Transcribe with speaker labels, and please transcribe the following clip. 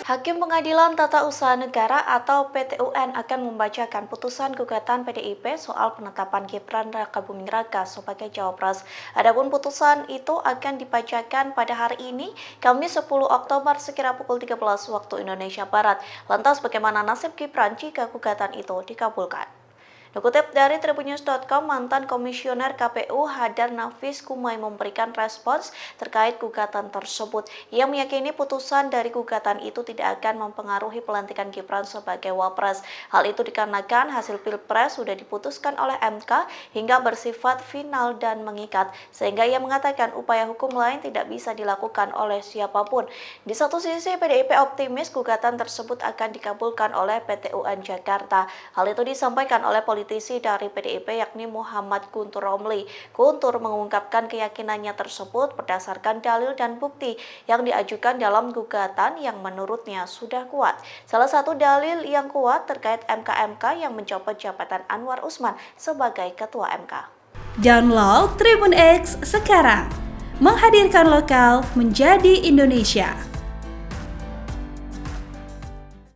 Speaker 1: Hakim Pengadilan Tata Usaha Negara atau PT-UN akan membacakan putusan gugatan PDIP soal penetapan Gibran Rakabuming Raka sebagai Cawapres. Adapun putusan itu akan dibacakan pada hari ini, Kamis 10 Oktober sekira pukul 13 waktu Indonesia Barat. Lantas bagaimana nasib Gibran jika gugatan itu dikabulkan? Dikutip dari tribunnews.com, mantan komisioner KPU Hadar Nafis Kumai memberikan respons terkait gugatan tersebut. Ia meyakini putusan dari gugatan itu tidak akan mempengaruhi pelantikan Gibran sebagai Wapres. Hal itu dikarenakan hasil Pilpres sudah diputuskan oleh MK hingga bersifat final dan mengikat, sehingga ia mengatakan upaya hukum lain tidak bisa dilakukan oleh siapapun. Di satu sisi, PDIP optimis gugatan tersebut akan dikabulkan oleh PT-UN Jakarta. Hal itu disampaikan oleh politisi dari PDIP yakni Muhammad Guntur Romli. Guntur mengungkapkan keyakinannya tersebut berdasarkan dalil dan bukti yang diajukan dalam gugatan yang menurutnya sudah kuat. Salah satu dalil yang kuat terkait MK-MK yang mencopot jabatan Anwar Usman sebagai Ketua MK.
Speaker 2: Download Tribun X sekarang, menghadirkan lokal menjadi Indonesia.